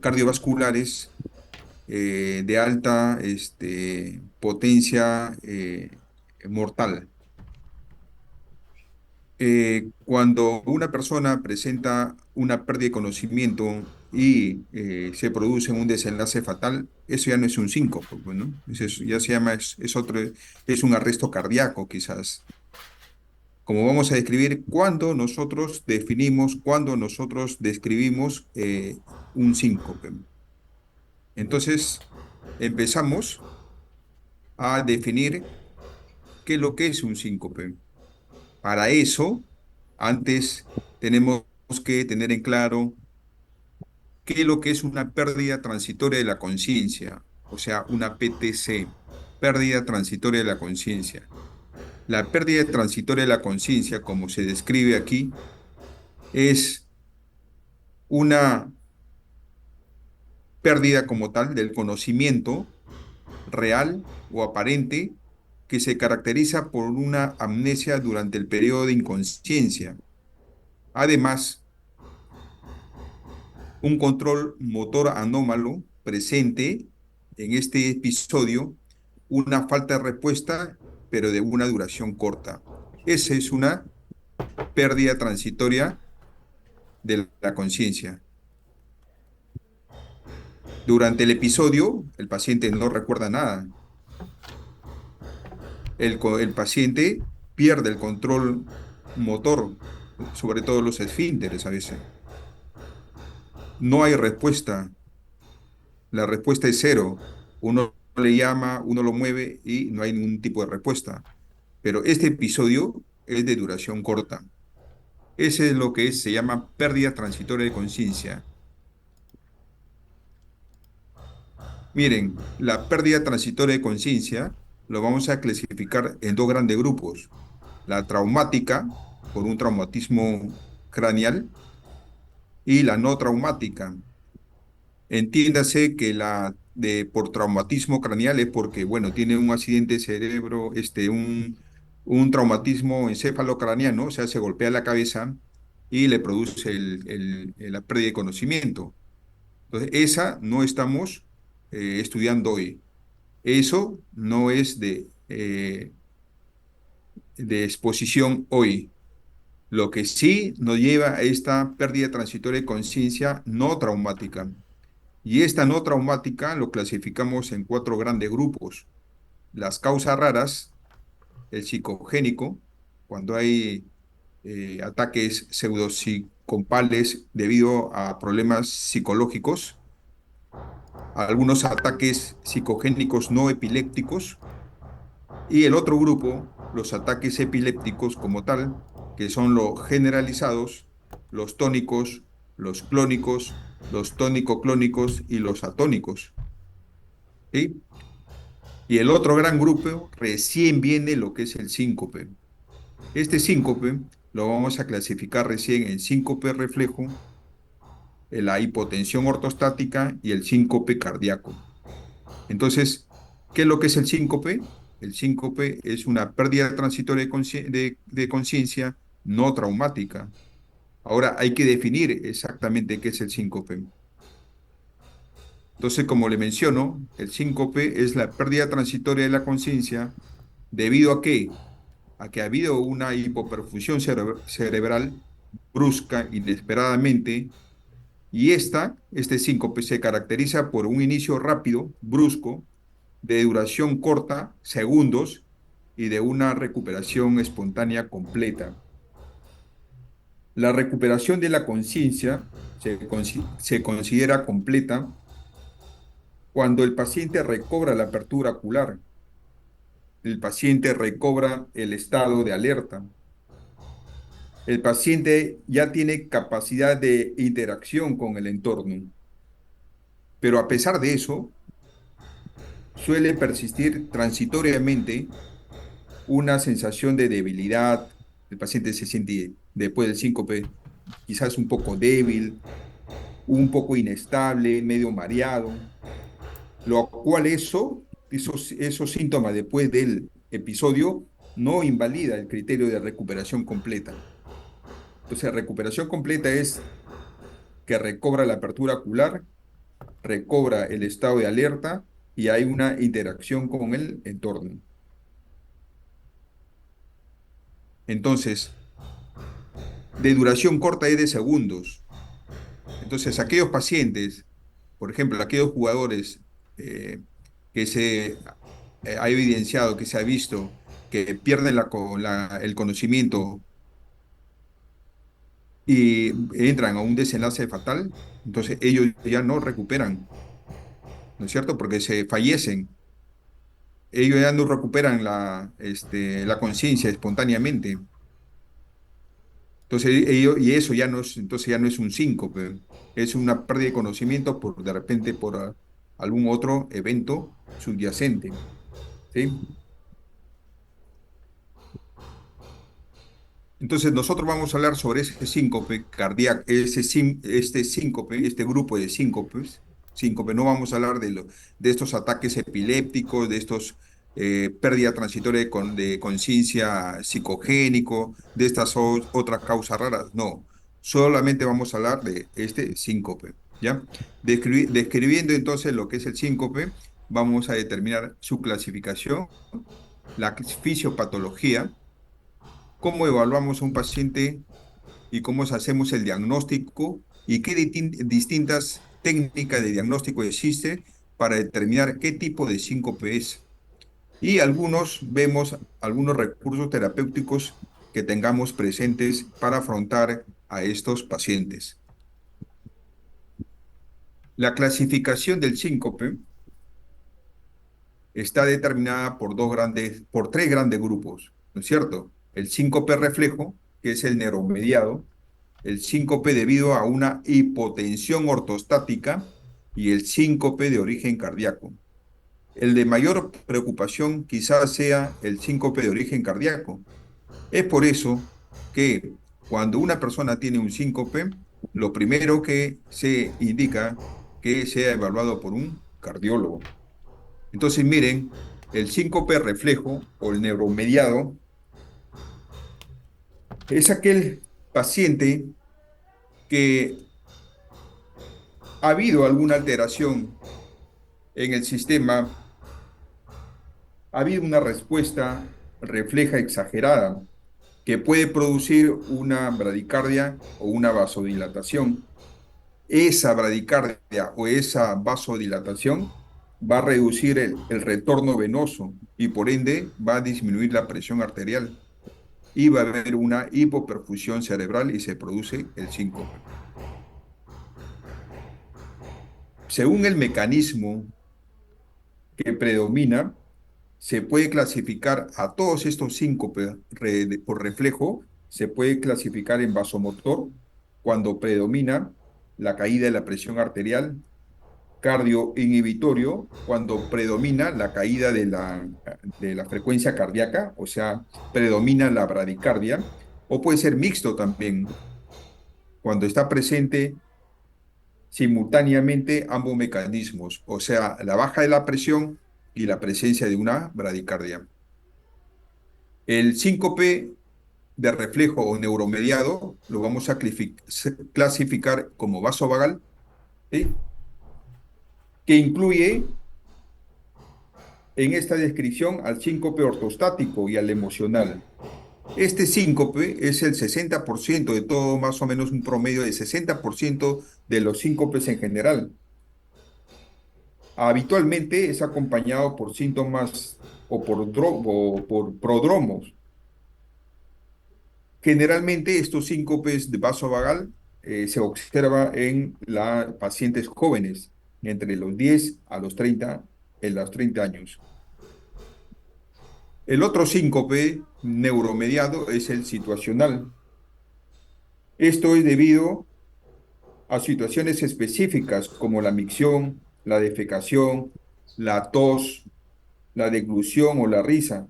cardiovasculares de alta potencia mortal. Cuando una persona presenta una pérdida de conocimiento y se produce un desenlace fatal, eso ya no es un síncope, pues, ¿no? Ya se llama, es otro, es un arresto cardíaco, quizás. Como vamos a describir, cuando nosotros describimos un síncope. Entonces, empezamos a definir qué es lo que es un síncope. Para eso, antes tenemos que tener en claro qué es lo que es una pérdida transitoria de la conciencia, o sea, una PTC, pérdida transitoria de la conciencia. La pérdida transitoria de la conciencia, como se describe aquí, es una pérdida como tal del conocimiento real o aparente que se caracteriza por una amnesia durante el periodo de inconsciencia. Además, un control motor anómalo presente en este episodio, una falta de respuesta, pero de una duración corta. Esa es una pérdida transitoria de la conciencia. Durante el episodio, el paciente no recuerda nada. El paciente pierde el control motor, sobre todo los esfínteres a veces. No hay respuesta. La respuesta es cero. Uno le llama, uno lo mueve y no hay ningún tipo de respuesta. Pero este episodio es de duración corta. Ese es lo que se llama pérdida transitoria de conciencia. Miren, la pérdida transitoria de conciencia lo vamos a clasificar en dos grandes grupos. La traumática, por un traumatismo craneal, y la no traumática. Entiéndase que por traumatismo craneal es porque, bueno, tiene un accidente de cerebro, un traumatismo encefalocraneano, o sea, se golpea la cabeza y le produce la pérdida de conocimiento. Entonces, esa no estamos estudiando hoy. Eso no es de exposición hoy. Lo que sí nos lleva a esta pérdida transitoria de conciencia no traumática. Y esta no traumática lo clasificamos en cuatro grandes grupos. Las causas raras, el psicogénico, cuando hay ataques pseudopsicopales debido a problemas psicológicos, algunos ataques psicogénicos no epilépticos, y el otro grupo, los ataques epilépticos como tal, que son los generalizados, los tónicos, los clónicos, los tónico-clónicos y los atónicos. ¿Sí? Y el otro gran grupo recién viene lo que es el síncope. Este síncope lo vamos a clasificar recién en síncope reflejo, en la hipotensión ortostática y el síncope cardíaco. Entonces, ¿qué es lo que es el síncope? El síncope es una pérdida transitoria de conciencia no traumática. Ahora hay que definir exactamente qué es el síncope. Entonces, como le menciono, el síncope es la pérdida transitoria de la conciencia debido a qué? A que ha habido una hipoperfusión cerebral brusca, inesperadamente, y este síncope se caracteriza por un inicio rápido, brusco, de duración corta, segundos, y de una recuperación espontánea completa. La recuperación de la conciencia se considera completa cuando el paciente recobra la apertura ocular, el paciente recobra el estado de alerta, el paciente ya tiene capacidad de interacción con el entorno, pero a pesar de eso, suele persistir transitoriamente una sensación de debilidad. El paciente se siente después del síncope quizás un poco débil, un poco inestable, medio mareado, lo cual esos síntomas después del episodio no invalida el criterio de recuperación completa. Entonces, recuperación completa es que recobra la apertura ocular, recobra el estado de alerta y hay una interacción con el entorno. Entonces, de duración corta es de segundos. Entonces, aquellos pacientes, por ejemplo, aquellos jugadores eh, que se ha evidenciado, que se ha visto que pierden el conocimiento y entran a un desenlace fatal, entonces ellos ya no recuperan, ¿no es cierto? Porque se fallecen. Ellos ya no recuperan la conciencia espontáneamente. Entonces, y eso ya no es, entonces ya no es un síncope, es una pérdida de conocimiento por de repente por algún otro evento subyacente, ¿sí? Entonces, nosotros vamos a hablar sobre ese síncope cardíaco, este síncope, este grupo de síncopes, síncope. No vamos a hablar de estos ataques epilépticos, de estos pérdida transitoria de conciencia psicogénico, de estas otras causas raras. No, solamente vamos a hablar de este síncope, ¿ya? Describiendo entonces lo que es el síncope, vamos a determinar su clasificación, la fisiopatología, cómo evaluamos a un paciente y cómo hacemos el diagnóstico y qué distintas técnicas de diagnóstico existe para determinar qué tipo de síncope es. Y vemos algunos recursos terapéuticos que tengamos presentes para afrontar a estos pacientes. La clasificación del síncope está determinada por tres grandes grupos, ¿no es cierto? El síncope reflejo, que es el neuromediado, el síncope debido a una hipotensión ortostática y el síncope de origen cardíaco. El de mayor preocupación quizás sea el síncope de origen cardíaco. Es por eso que cuando una persona tiene un síncope, lo primero que se indica que sea evaluado por un cardiólogo. Entonces, miren, el síncope reflejo o el neuromediado es aquel paciente que ha habido alguna alteración en el sistema, ha habido una respuesta refleja exagerada que puede producir una bradicardia o una vasodilatación. Esa bradicardia o esa vasodilatación va a reducir el retorno venoso y por ende va a disminuir la presión arterial y va a haber una hipoperfusión cerebral y se produce el síncope. Según el mecanismo que predomina, se puede clasificar a todos estos síncopes por reflejo, se puede clasificar en vasomotor cuando predomina la caída de la presión arterial, cardioinhibitorio cuando predomina la caída de la frecuencia cardíaca, o sea, predomina la bradicardia, o puede ser mixto también, cuando está presente simultáneamente ambos mecanismos, o sea, la baja de la presión y la presencia de una bradicardia. El síncope de reflejo o neuromediado lo vamos a clasificar como vasovagal, ¿sí? Que incluye en esta descripción al síncope ortostático y al emocional. Este síncope es el 60% de todo, más o menos un promedio de 60% de los síncopes en general. Habitualmente es acompañado por síntomas o por prodromos. Generalmente estos síncopes de vasovagal se observa en pacientes jóvenes, entre los 10 a los 30, en los 30 años. El otro síncope neuromediado es el situacional. Esto es debido a situaciones específicas como la micción, la defecación, la tos, la deglución o la risa.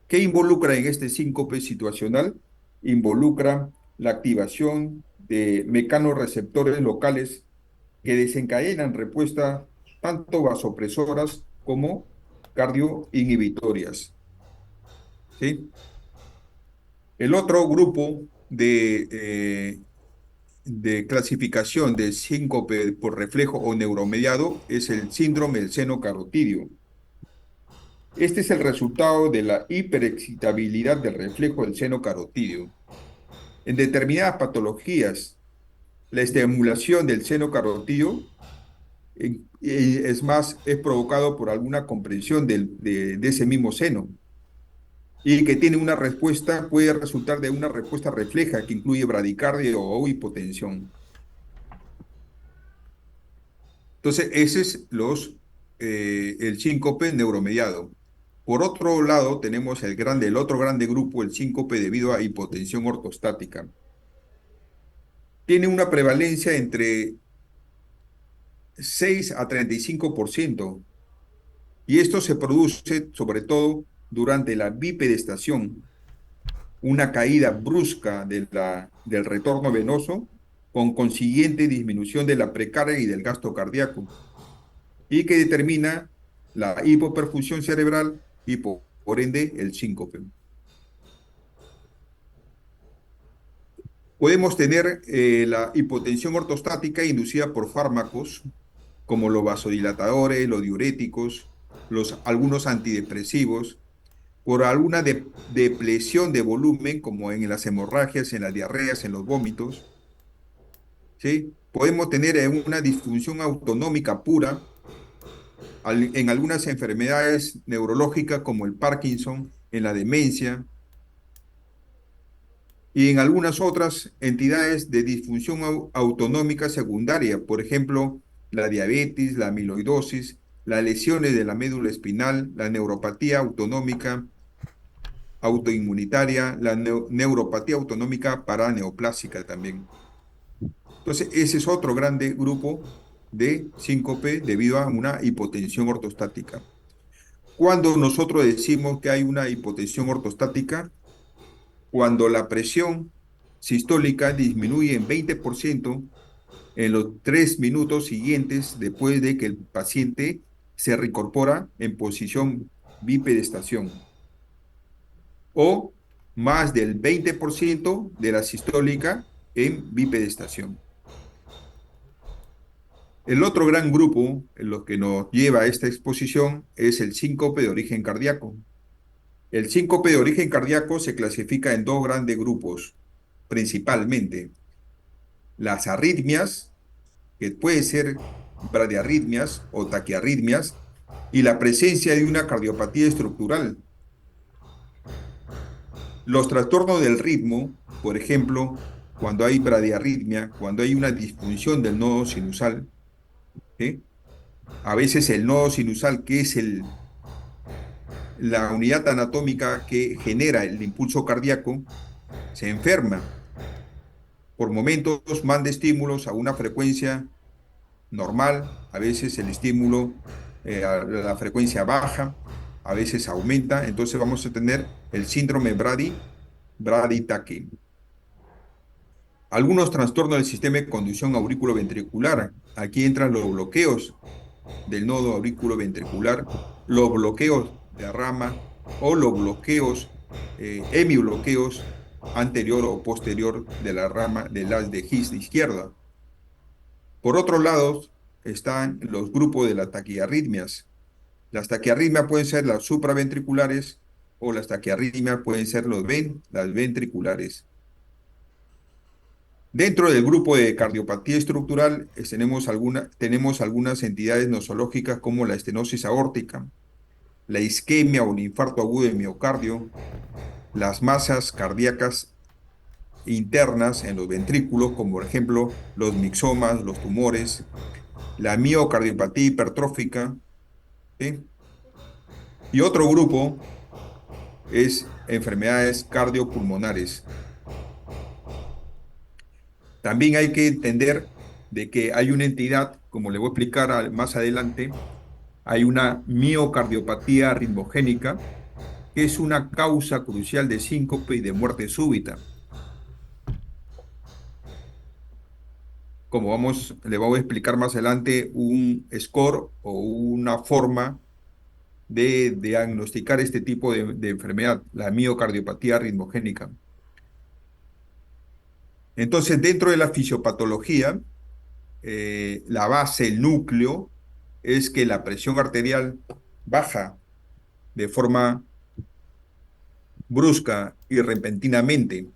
¿Qué involucra en este síncope situacional? Involucra la activación de mecanorreceptores locales que desencadenan respuestas tanto vasopresoras como cardioinhibitorias. ¿Sí? El otro grupo de clasificación de síncope por reflejo o neuromediado es el síndrome del seno carotidio. Este es el resultado de la hiperexcitabilidad del reflejo del seno carotidio. En determinadas patologías, la estimulación del seno carotidio es más, es provocado por alguna comprensión de ese mismo seno y que tiene una respuesta, puede resultar de una respuesta refleja que incluye bradicardia o hipotensión. Entonces, ese es el síncope neuromediado. Por otro lado, tenemos el otro grande grupo, el síncope debido a hipotensión ortostática. Tiene una prevalencia entre 6 a 35%, y esto se produce sobre todo durante la bipedestación, una caída brusca del retorno venoso con consiguiente disminución de la precarga y del gasto cardíaco, y que determina la hipoperfusión cerebral y por ende el síncope. Podemos tener la hipotensión ortostática inducida por fármacos como los vasodilatadores, los diuréticos, algunos antidepresivos, por alguna depresión de volumen, como en las hemorragias, en las diarreas, en los vómitos, ¿sí? Podemos tener una disfunción autonómica pura en algunas enfermedades neurológicas como el Parkinson, en la demencia y en algunas otras entidades de disfunción autonómica secundaria, por ejemplo, la diabetes, la amiloidosis, las lesiones de la médula espinal, la neuropatía autonómica autoinmunitaria, la neuropatía autonómica paraneoplásica también. Entonces, ese es otro grande grupo de síncope debido a una hipotensión ortostática. Cuando nosotros decimos que hay una hipotensión ortostática, cuando la presión sistólica disminuye en 20% en los 3 minutos siguientes después de que el paciente se reincorpora en posición bipedestación, o más del 20% de la sistólica en bipedestación. El otro gran grupo en lo que nos lleva a esta exposición es el síncope de origen cardíaco. El síncope de origen cardíaco se clasifica en dos grandes grupos, principalmente las arritmias, que pueden ser bradiarritmias o taquiarritmias, y la presencia de una cardiopatía estructural. Los trastornos del ritmo, por ejemplo, cuando hay bradiarritmia, cuando hay una disfunción del nodo sinusal, ¿sí? A veces el nodo sinusal, que es la unidad anatómica que genera el impulso cardíaco, se enferma. Por momentos manda estímulos a una frecuencia normal, a veces el estímulo a la frecuencia baja, a veces aumenta, entonces vamos a tener el síndrome Brady-Taki. Algunos trastornos del sistema de conducción auriculoventricular. Aquí entran los bloqueos del nodo auriculoventricular, los bloqueos de rama o los bloqueos, hemibloqueos anterior o posterior de la rama del haz de His de izquierda. Por otro lado, están los grupos de las taquiarritmias. Las taquiarritmias pueden ser las supraventriculares o las taquiarritmias pueden ser las ventriculares. Dentro del grupo de cardiopatía estructural tenemos algunas entidades nosológicas como la estenosis aórtica, la isquemia o el infarto agudo de miocardio, las masas cardíacas internas en los ventrículos, como por ejemplo los mixomas, los tumores, la miocardiopatía hipertrófica, ¿sí? Y otro grupo es enfermedades cardiopulmonares. También hay que entender de que hay una entidad, como le voy a explicar más adelante, hay una miocardiopatía ritmogénica, que es una causa crucial de síncope y de muerte súbita. Como le voy a explicar más adelante, un score o una forma de diagnosticar este tipo de enfermedad, la miocardiopatía ritmogénica. Entonces, dentro de la fisiopatología, la base, el núcleo, es que la presión arterial baja de forma brusca y repentinamente,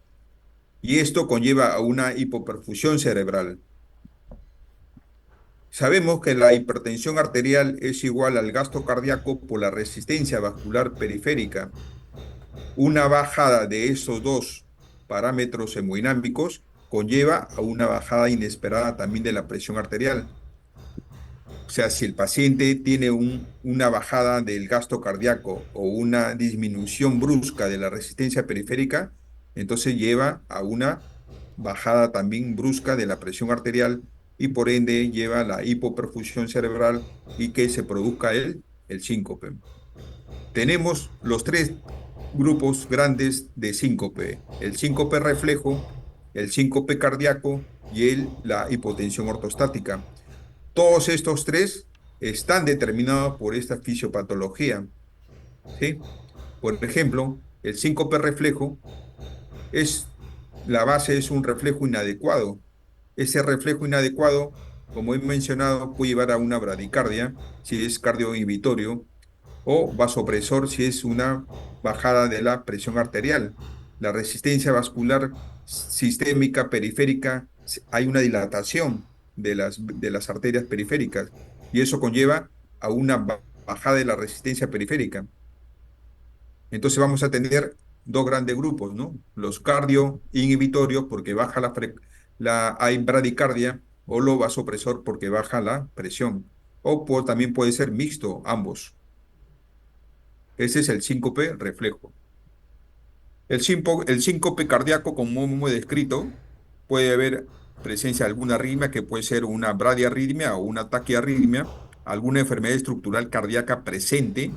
y esto conlleva a una hipoperfusión cerebral. Sabemos que la hipertensión arterial es igual al gasto cardíaco por la resistencia vascular periférica. Una bajada de esos dos parámetros hemodinámicos conlleva a una bajada inesperada también de la presión arterial. O sea, si el paciente tiene una bajada del gasto cardíaco o una disminución brusca de la resistencia periférica, entonces lleva a una bajada también brusca de la presión arterial y por ende lleva a la hipoperfusión cerebral y que se produzca el síncope. Tenemos los tres grupos grandes de síncope: el síncope reflejo, el síncope cardíaco y la hipotensión ortostática. Todos estos tres están determinados por esta fisiopatología, ¿sí? Por ejemplo, el síncope reflejo es, la base es un reflejo inadecuado. Ese reflejo inadecuado, como he mencionado, puede llevar a una bradicardia si es cardioinhibitorio o vasopresor si es una bajada de la presión arterial. La resistencia vascular sistémica periférica, hay una dilatación de las arterias periféricas y eso conlleva a una bajada de la resistencia periférica. Entonces vamos a tener dos grandes grupos, ¿no? Los cardioinhibitorios porque baja hay bradicardia, o lo vasopresor porque baja la presión. También puede ser mixto, ambos. Ese es el síncope reflejo. El síncope cardíaco, como hemos descrito, puede haber presencia de alguna arritmia que puede ser una bradiarritmia o una taquiarritmia, alguna enfermedad estructural cardíaca presente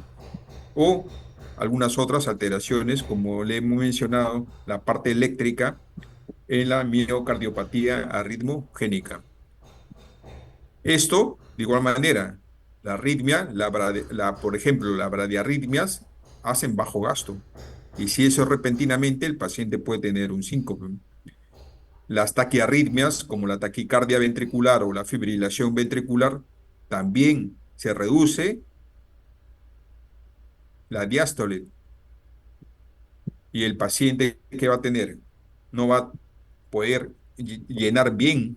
o algunas otras alteraciones, como le hemos mencionado, la parte eléctrica en la miocardiopatía arritmogénica. Esto, de igual manera, la arritmia, por ejemplo, las bradiarritmias hacen bajo gasto. Y si eso repentinamente, el paciente puede tener un síncope. Las taquiarritmias, como la taquicardia ventricular o la fibrilación ventricular, también se reduce la diástole. Y el paciente, ¿qué va a tener? No va a poder llenar bien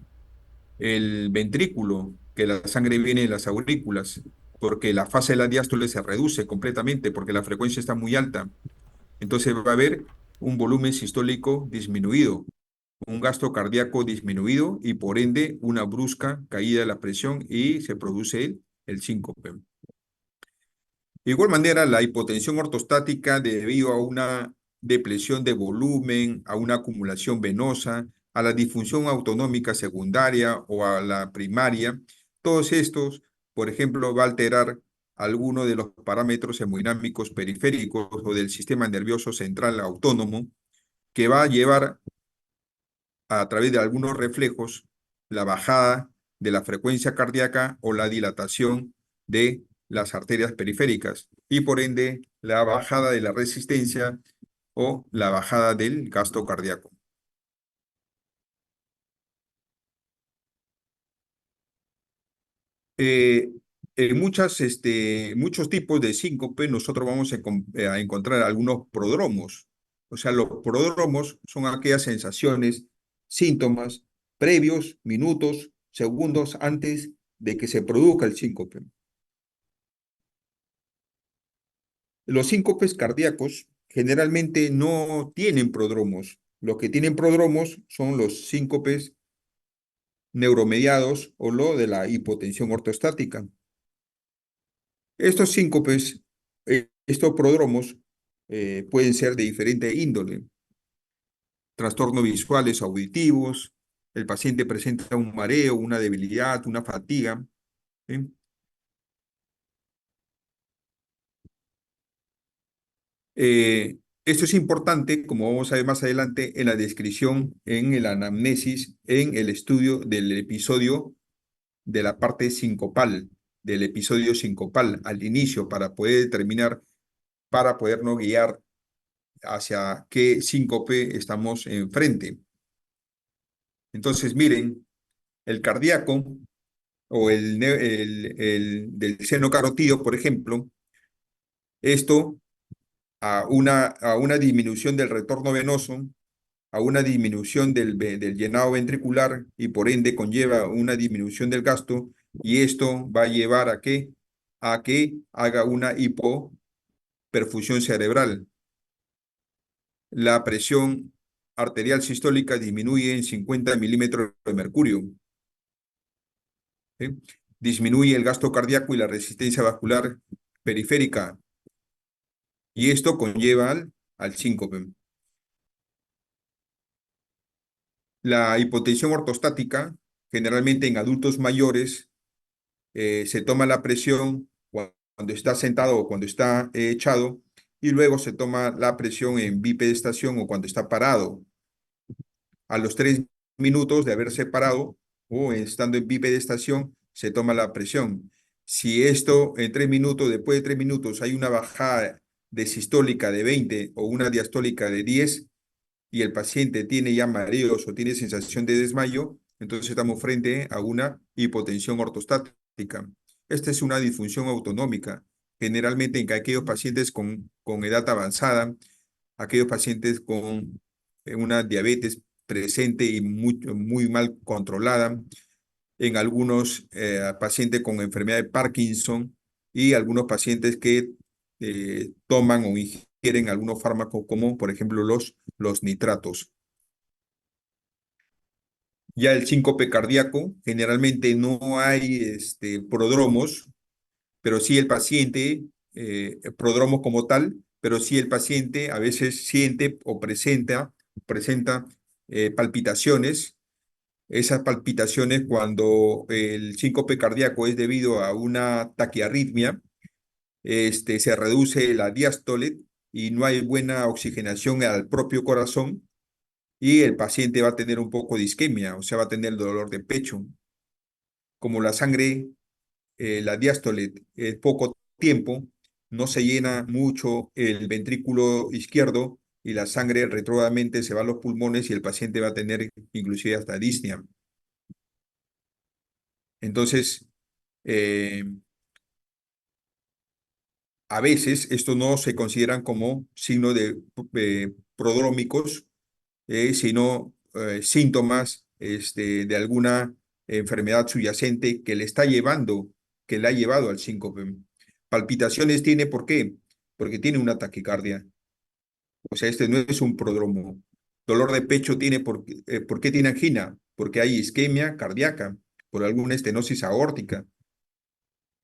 el ventrículo, que la sangre viene de las aurículas, porque la fase de la diástole se reduce completamente, porque la frecuencia está muy alta. Entonces va a haber un volumen sistólico disminuido, un gasto cardíaco disminuido y por ende una brusca caída de la presión y se produce el síncope. De igual manera, la hipotensión ortostática debido a una depresión de volumen, a una acumulación venosa, a la disfunción autonómica secundaria o a la primaria, todos estos, por ejemplo, va a alterar alguno de los parámetros hemodinámicos periféricos o del sistema nervioso central autónomo, que va a llevar a través de algunos reflejos la bajada de la frecuencia cardíaca o la dilatación de las arterias periféricas y por ende la bajada de la resistencia o la bajada del gasto cardíaco. Eh, en muchos tipos de síncope nosotros vamos a encontrar algunos prodromos. O sea, los prodromos son aquellas sensaciones, síntomas previos, minutos, segundos antes de que se produzca el síncope. Los síncopes cardíacos generalmente no tienen prodromos. Los que tienen prodromos son los síncopes neuromediados o lo de la hipotensión ortostática. Estos síncopes, estos prodromos, pueden ser de diferente índole: trastornos visuales, auditivos, el paciente presenta un mareo, una debilidad, una fatiga, ¿sí? Esto es importante, como vamos a ver más adelante, en la descripción, en el anamnesis, en el estudio del episodio de la parte sincopal, del episodio sincopal al inicio, para poder determinar, para podernos guiar hacia qué síncope estamos enfrente. Entonces, miren, el cardíaco o del seno carotídeo, por ejemplo, esto a una disminución del retorno venoso, a una disminución del llenado ventricular y por ende conlleva una disminución del gasto y esto va a llevar a que haga una hipoperfusión cerebral. La presión arterial sistólica disminuye en 50 milímetros de mercurio. ¿Sí? Disminuye el gasto cardíaco y la resistencia vascular periférica y esto conlleva al síncope. La hipotensión ortostática, generalmente en adultos mayores, se toma la presión cuando está sentado o cuando está echado y luego se toma la presión en bipedestación o cuando está parado. A los 3 minutos de haberse parado o estando en bipedestación, se toma la presión. Si esto en 3 minutos, después de 3 minutos, hay una bajada de sistólica de 20 o una diastólica de 10 y el paciente tiene ya mareos o tiene sensación de desmayo, entonces estamos frente a una hipotensión ortostática. Esta es una disfunción autonómica, generalmente en aquellos pacientes con edad avanzada, aquellos pacientes con una diabetes presente y muy mal controlada, en algunos pacientes con enfermedad de Parkinson y algunos pacientes que toman o ingieren algunos fármacos como por ejemplo los nitratos. Ya el síncope cardíaco, generalmente no hay prodromos, pero sí el paciente, prodromos como tal, pero sí el paciente a veces siente o presenta palpitaciones. Esas palpitaciones cuando el síncope cardíaco es debido a una taquiarritmia, se reduce la diástole y no hay buena oxigenación al propio corazón y el paciente va a tener un poco de isquemia, o sea, va a tener dolor de pecho. Como la sangre, la diástole es poco tiempo, no se llena mucho el ventrículo izquierdo y la sangre retrógradamente se va a los pulmones y el paciente va a tener inclusive hasta disnea. Entonces, eh, a veces esto no se consideran como signo de prodrómicos, sino síntomas de alguna enfermedad subyacente que le ha llevado al síncope. Palpitaciones tiene, ¿por qué? Porque tiene una taquicardia. O sea, este no es un prodromo. Dolor de pecho tiene, ¿por qué tiene angina? Porque hay isquemia cardíaca, por alguna estenosis aórtica,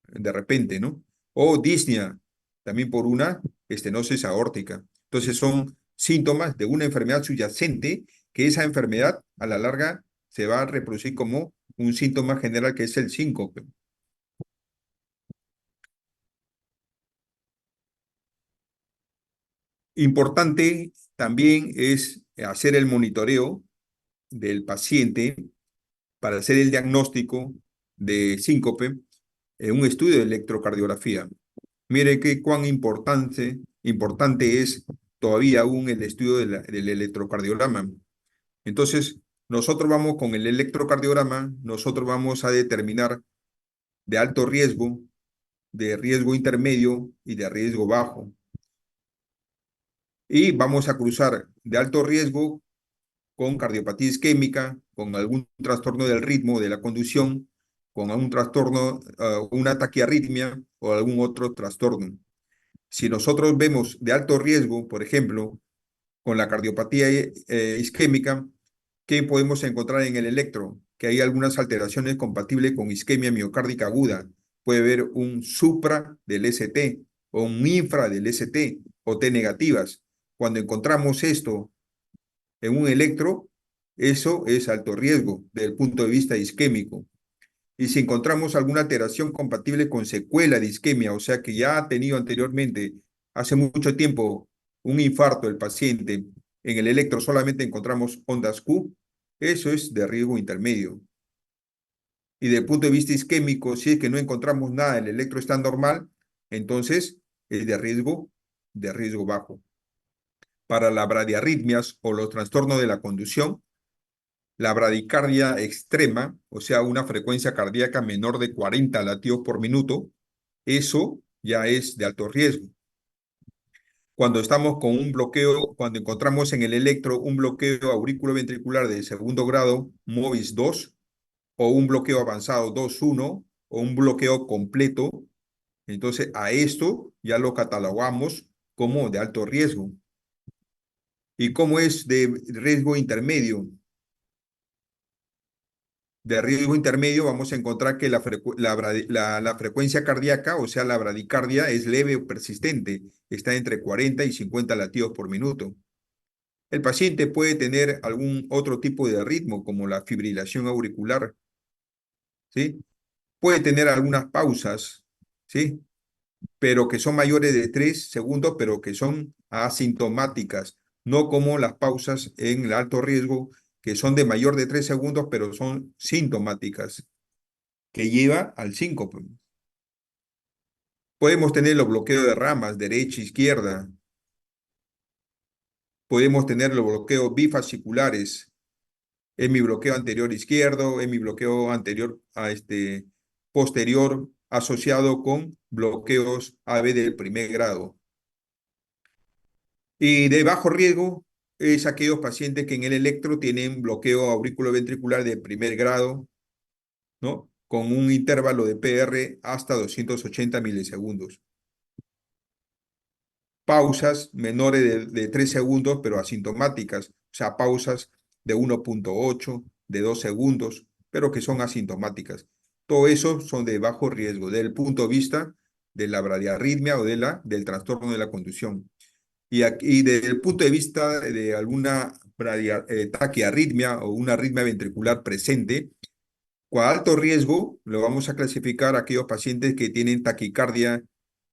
de repente, ¿no? O disnea, también por una estenosis aórtica. Entonces son síntomas de una enfermedad subyacente que esa enfermedad a la larga se va a reproducir como un síntoma general que es el síncope. Importante también es hacer el monitoreo del paciente para hacer el diagnóstico de síncope en un estudio de electrocardiografía. Mire qué cuán importante es todavía aún el estudio del electrocardiograma. Entonces, nosotros vamos con el electrocardiograma, nosotros vamos a determinar de alto riesgo, de riesgo intermedio y de riesgo bajo. Y vamos a cruzar de alto riesgo con cardiopatía isquémica, con algún trastorno del ritmo de la conducción, con algún trastorno, una taquiarritmia o algún otro trastorno. Si nosotros vemos de alto riesgo, por ejemplo, con la cardiopatía isquémica, ¿qué podemos encontrar en el electro? Que hay algunas alteraciones compatibles con isquemia miocárdica aguda. Puede haber un supra del ST o un infra del ST o T negativas. Cuando encontramos esto en un electro, eso es alto riesgo desde el punto de vista isquémico. Y si encontramos alguna alteración compatible con secuela de isquemia, o sea que ya ha tenido anteriormente, hace mucho tiempo, un infarto el paciente, en el electro solamente encontramos ondas Q, eso es de riesgo intermedio. Y desde el punto de vista isquémico, si es que no encontramos nada, el electro está normal, entonces es de riesgo bajo. Para las bradiarritmias o los trastornos de la conducción, La bradicardia extrema, o sea, una frecuencia cardíaca menor de 40 latidos por minuto, eso ya es de alto riesgo. Cuando estamos con un bloqueo, cuando encontramos en el electro un bloqueo auriculoventricular de segundo grado, MOVIS 2, o un bloqueo avanzado 2.1, o un bloqueo completo, entonces a esto ya lo catalogamos como de alto riesgo. ¿Y cómo es de riesgo intermedio? De riesgo intermedio vamos a encontrar que la frecuencia cardíaca, o sea, la bradicardia, es leve o persistente, está entre 40 y 50 latidos por minuto. El paciente puede tener algún otro tipo de ritmo, como la fibrilación auricular, ¿sí? Puede tener algunas pausas, ¿sí? Pero que son mayores de 3 segundos, pero que son asintomáticas, no como las pausas en el alto riesgo, que son de mayor de 3 segundos, pero son sintomáticas, que lleva al síncope. Podemos tener los bloqueos de ramas, derecha, izquierda. Podemos tener los bloqueos bifasciculares, en mi bloqueo anterior izquierdo, en mi bloqueo anterior posterior, asociado con bloqueos AB del primer grado. Y de bajo riesgo es aquellos pacientes que en el electro tienen bloqueo auriculoventricular de primer grado, ¿no? Con un intervalo de PR hasta 280 milisegundos. Pausas menores de 3 segundos, pero asintomáticas, o sea, pausas de 1.8, de 2 segundos, pero que son asintomáticas. Todo eso son de bajo riesgo desde el punto de vista de la bradiarritmia o del trastorno de la conducción. Y desde el punto de vista de alguna taquiarritmia o una arritmia ventricular presente, con alto riesgo lo vamos a clasificar a aquellos pacientes que tienen taquicardia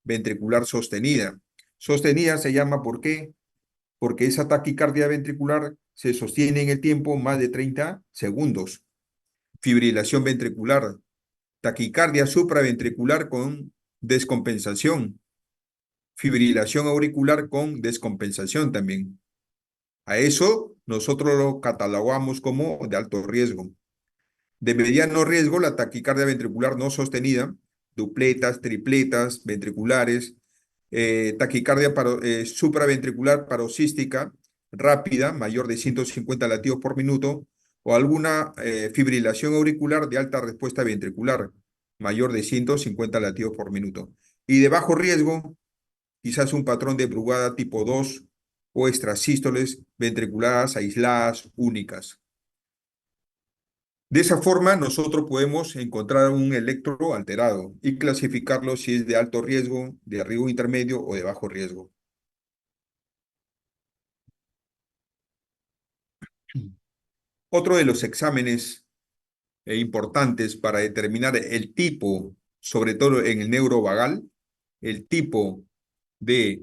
ventricular sostenida. Sostenida se llama ¿por qué? Porque esa taquicardia ventricular se sostiene en el tiempo más de 30 segundos. Fibrilación ventricular, taquicardia supraventricular con descompensación, fibrilación auricular con descompensación también. A eso nosotros lo catalogamos como de alto riesgo. De mediano riesgo, la taquicardia ventricular no sostenida, dupletas, tripletas, ventriculares, taquicardia supraventricular paroxística rápida, mayor de 150 latidos por minuto, o alguna fibrilación auricular de alta respuesta ventricular, mayor de 150 latidos por minuto. Y de bajo riesgo, quizás un patrón de Brugada tipo 2 o extrasístoles ventriculares aisladas únicas. De esa forma, nosotros podemos encontrar un electro alterado y clasificarlo si es de alto riesgo, de riesgo intermedio o de bajo riesgo. Otro de los exámenes importantes para determinar el tipo, sobre todo en el neurovagal, el tipo de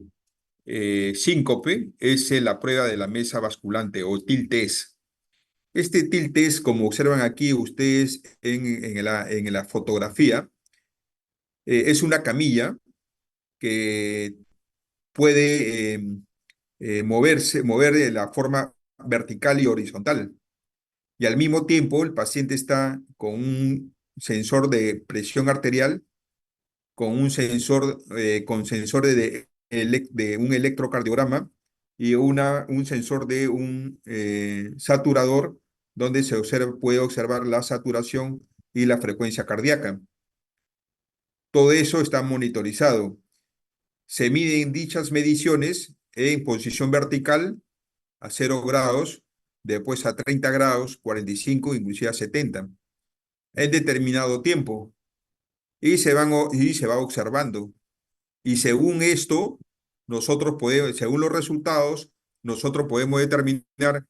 síncope es la prueba de la mesa basculante o TIL-TEST. Este TIL-TEST, como observan aquí ustedes en la fotografía, es una camilla que puede mover de la forma vertical y horizontal. Y al mismo tiempo, el paciente está con un sensor de presión arterial, con un sensor, de un electrocardiograma y un sensor de un saturador donde puede observar la saturación y la frecuencia cardíaca. Todo eso está monitorizado. Se miden dichas mediciones en posición vertical a 0 grados, después a 30 grados, 45, inclusive a 70, en determinado tiempo. Y se va observando. Y según esto, según los resultados, nosotros podemos determinar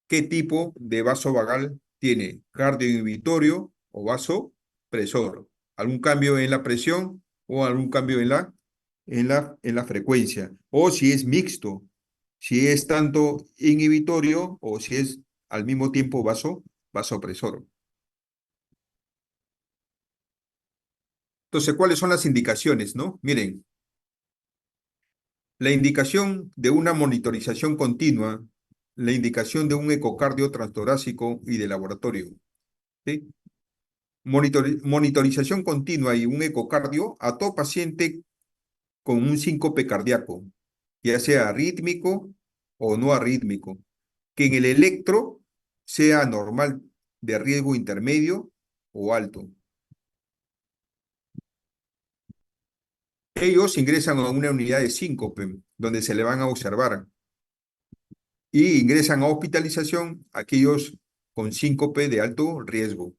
qué tipo de vaso vagal tiene, cardioinhibitorio o vasopresor. Algún cambio en la presión o algún cambio en la frecuencia. O si es mixto, si es tanto inhibitorio o si es al mismo tiempo vasopresor. Entonces, ¿cuáles son las indicaciones, no? Miren, la indicación de una monitorización continua la indicación de un ecocardio transtorácico y de laboratorio. ¿Sí? Monitorización continua y un ecocardio a todo paciente con un síncope cardíaco, ya sea arrítmico o no arrítmico, que en el electro sea normal, de riesgo intermedio o alto. Ellos ingresan a una unidad de síncope, donde se le van a observar, y ingresan a hospitalización aquellos con síncope de alto riesgo.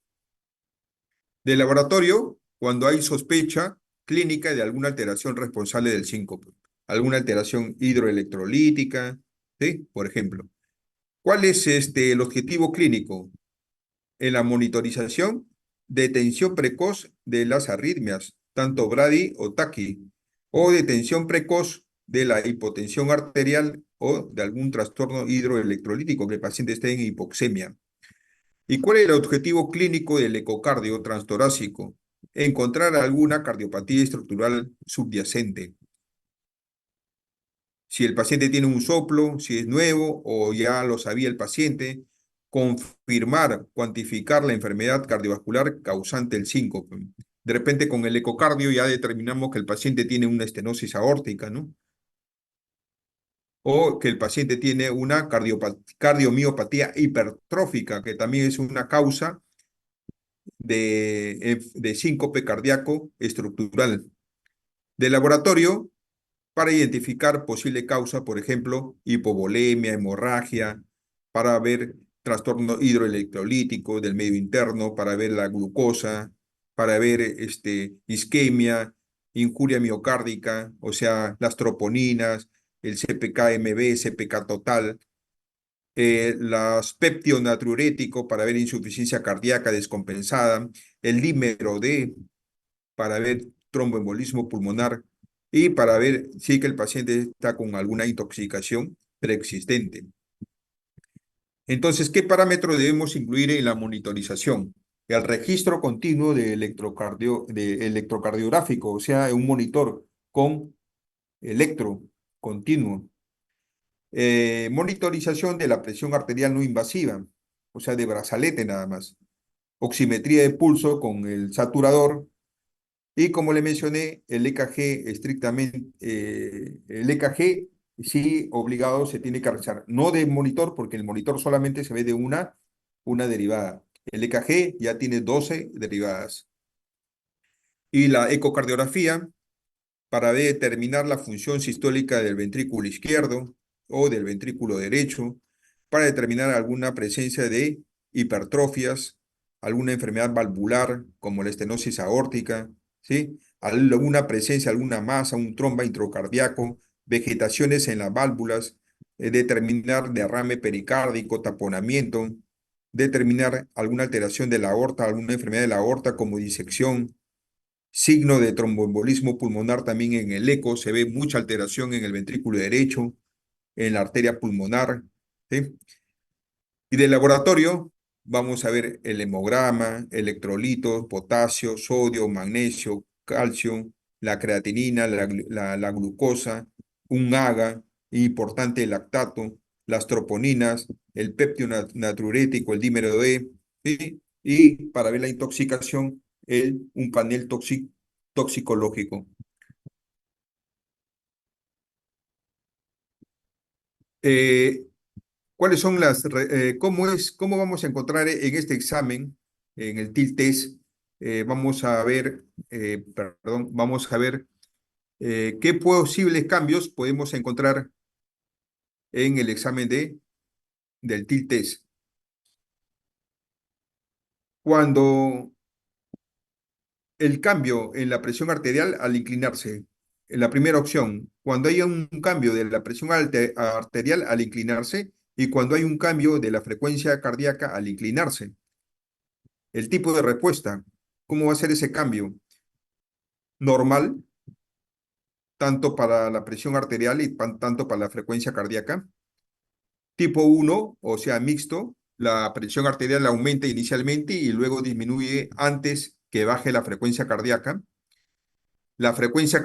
De laboratorio, cuando hay sospecha clínica de alguna alteración responsable del síncope, alguna alteración hidroelectrolítica, ¿sí? Por ejemplo. ¿Cuál es el objetivo clínico? En la monitorización, detención precoz de las arritmias, tanto brady o taqui, o detención precoz de la hipotensión arterial o de algún trastorno hidroelectrolítico, que el paciente esté en hipoxemia. ¿Y cuál es el objetivo clínico del ecocardio transtorácico? Encontrar alguna cardiopatía estructural subyacente. Si el paciente tiene un soplo, si es nuevo o ya lo sabía el paciente, confirmar, cuantificar la enfermedad cardiovascular causante del síncope. De repente con el ecocardio ya determinamos que el paciente tiene una estenosis aórtica, ¿no? O que el paciente tiene una cardiomiopatía hipertrófica, que también es una causa de síncope cardíaco estructural. De laboratorio, para identificar posible causa, por ejemplo, hipovolemia, hemorragia, para ver trastorno hidroelectrolítico del medio interno, para ver la glucosa, para ver isquemia, injuria miocárdica, o sea, las troponinas, el CPK-MB, CPK total, las peptionatriurético para ver insuficiencia cardíaca descompensada, el dímero D para ver tromboembolismo pulmonar y para ver si que el paciente está con alguna intoxicación preexistente. Entonces, ¿qué parámetros debemos incluir en la monitorización? El registro continuo de electrocardiográfico, o sea, un monitor con electro continuo. Monitorización de la presión arterial no invasiva, o sea, de brazalete nada más. Oximetría de pulso con el saturador. Y como le mencioné, el EKG estrictamente, el EKG sí obligado se tiene que realizar, no de monitor, porque el monitor solamente se ve de una derivada. El EKG ya tiene 12 derivadas. Y la ecocardiografía para determinar la función sistólica del ventrículo izquierdo o del ventrículo derecho, para determinar alguna presencia de hipertrofias, alguna enfermedad valvular como la estenosis aórtica, ¿sí? Alguna presencia, alguna masa, un trombo introcardíaco, vegetaciones en las válvulas, determinar derrame pericárdico, taponamiento, determinar alguna alteración de la aorta, alguna enfermedad de la aorta como disección, signo de tromboembolismo pulmonar también en el eco, se ve mucha alteración en el ventrículo derecho, en la arteria pulmonar, ¿sí? Y del laboratorio vamos a ver el hemograma, electrolitos, potasio, sodio, magnesio, calcio, la creatinina, la glucosa, un AGA, importante el lactato, las troponinas, el péptido natriurético, el dímero D, ¿sí? Y para ver la intoxicación, un panel toxicológico. Eh, ¿Cuáles son cómo vamos a encontrar en este examen, en el TIL test? Vamos a ver, perdón, vamos a ver qué posibles cambios podemos encontrar en el examen del TIL test. Cuando el cambio en la presión arterial al inclinarse, en la primera opción, cuando hay un cambio de la presión arterial al inclinarse y cuando hay un cambio de la frecuencia cardíaca al inclinarse. El tipo de respuesta, ¿cómo va a ser ese cambio? Normal, tanto para la presión arterial y tanto para la frecuencia cardíaca. Tipo 1, o sea, mixto, la presión arterial aumenta inicialmente y luego disminuye antes que baje la frecuencia cardíaca. La frecuencia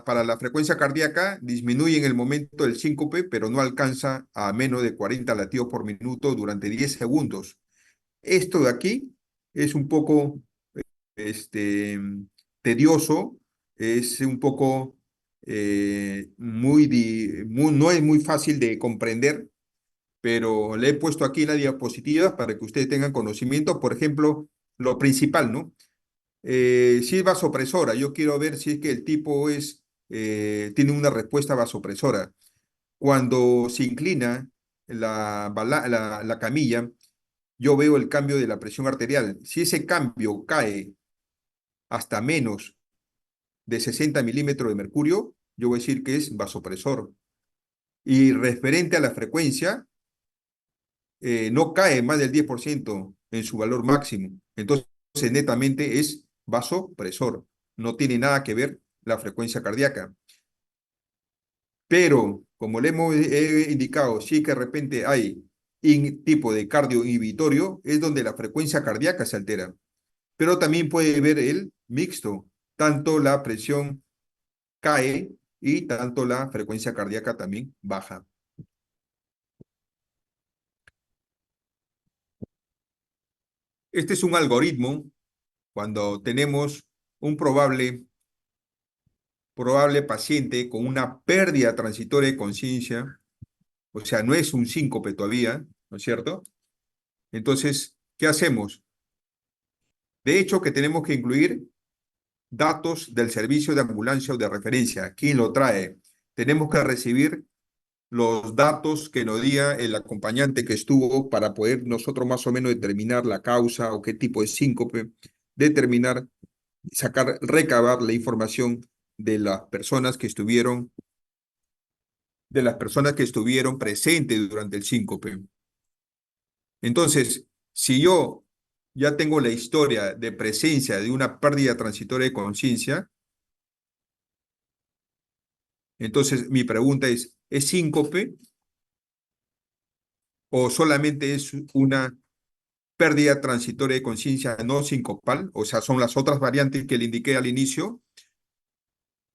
para la frecuencia cardíaca disminuye en el momento del síncope, pero no alcanza a menos de 40 latidos por minuto durante 10 segundos. Esto de aquí es un poco este, tedioso, es un poco no es muy fácil de comprender, pero le he puesto aquí en la diapositiva para que ustedes tengan conocimiento. Por ejemplo, lo principal, ¿no? Si es vasopresora, yo quiero ver si es que el tipo tiene una respuesta vasopresora. Cuando se inclina la camilla, yo veo el cambio de la presión arterial. Si ese cambio cae hasta menos de 60 milímetros de mercurio, yo voy a decir que es vasopresor. Y referente a la frecuencia, no cae más del 10% en su valor máximo. Entonces, netamente es vasopresor. No tiene nada que ver la frecuencia cardíaca. Pero, como le hemos indicado, si que de repente hay tipo de cardio inhibitorio, es donde la frecuencia cardíaca se altera. Pero también puede ver el mixto, tanto la presión cae y tanto la frecuencia cardíaca también baja. Este es un algoritmo cuando tenemos un probable paciente con una pérdida transitoria de conciencia, o sea, no es un síncope todavía, ¿no es cierto? Entonces, ¿qué hacemos? De hecho, que tenemos que incluir datos del servicio de ambulancia o de referencia. ¿Quién lo trae? Tenemos que recibir los datos que nos diga el acompañante que estuvo para poder nosotros más o menos determinar la causa o qué tipo de síncope, determinar, recabar la información de las personas que estuvieron, de las personas que estuvieron presentes durante el síncope. Entonces, si yo ya tengo la historia de presencia de una pérdida transitoria de conciencia, entonces mi pregunta ¿es síncope o solamente es una pérdida transitoria de conciencia no sincopal? O sea, son las otras variantes que le indiqué al inicio,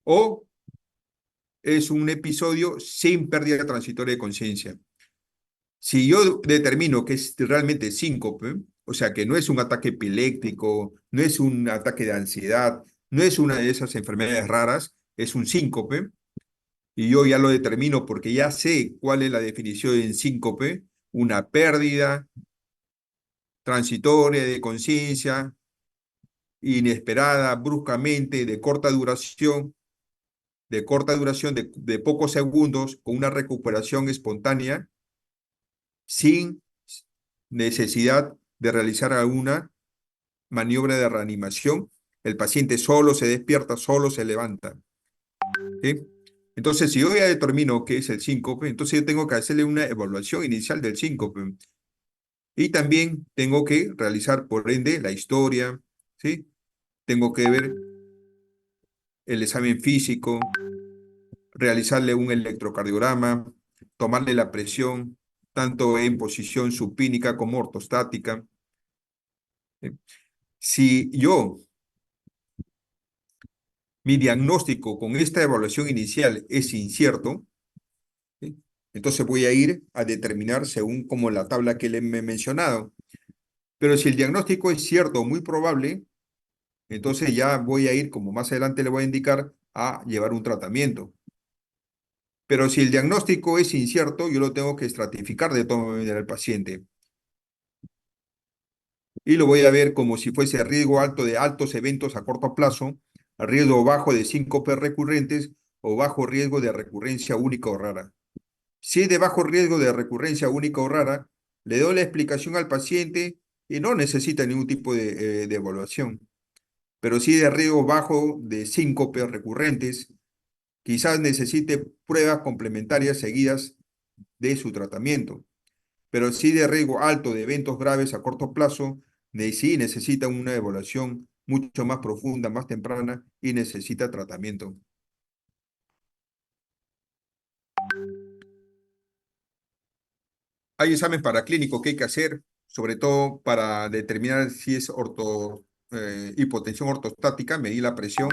o es un episodio sin pérdida transitoria de conciencia. Si yo determino que es realmente síncope, o sea, que no es un ataque epiléptico, no es un ataque de ansiedad, no es una de esas enfermedades raras, es un síncope, y yo ya lo determino porque ya sé cuál es la definición en síncope, una pérdida transitoria de conciencia, inesperada, bruscamente, de pocos segundos, con una recuperación espontánea, sin necesidad de realizar alguna maniobra de reanimación. El paciente solo se despierta, solo se levanta. ¿Sí? Entonces, si yo ya determino qué es el síncope, entonces yo tengo que hacerle una evaluación inicial del síncope. Y también tengo que realizar, por ende, la historia, ¿sí? Tengo que ver el examen físico, realizarle un electrocardiograma, tomarle la presión, tanto en posición supínica como ortostática. Si mi diagnóstico con esta evaluación inicial es incierto, ¿sí? Entonces voy a ir a determinar según como la tabla que le he mencionado. Pero si el diagnóstico es cierto o muy probable, entonces ya voy a ir, como más adelante le voy a indicar, a llevar un tratamiento. Pero si el diagnóstico es incierto, yo lo tengo que estratificar de toda manera al paciente. Y lo voy a ver como si fuese riesgo alto de altos eventos a corto plazo, riesgo bajo de síncopes recurrentes o bajo riesgo de recurrencia única o rara. Si es de bajo riesgo de recurrencia única o rara, le doy la explicación al paciente y no necesita ningún tipo de evaluación. Pero si es de riesgo bajo de síncopes recurrentes, quizás necesite pruebas complementarias seguidas de su tratamiento. Pero si de riesgo alto de eventos graves a corto plazo, sí necesita una evaluación mucho más profunda, más temprana y necesita tratamiento. Hay examen paraclínico que hay que hacer, sobre todo para determinar si es hipotensión ortostática, medir la presión,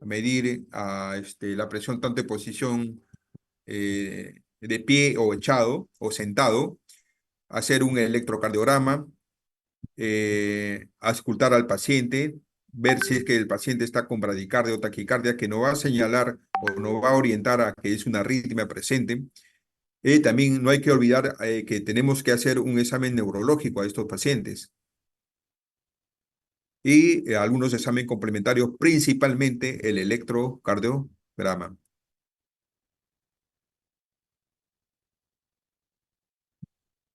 medir la presión tanto en posición de pie o echado o sentado, hacer un electrocardiograma, auscultar al paciente, ver si es que el paciente está con bradicardia o taquicardia, que nos va a señalar o nos va a orientar a que es una arritmia presente. También no hay que olvidar que tenemos que hacer un examen neurológico a estos pacientes y algunos exámenes complementarios, principalmente el electrocardiograma.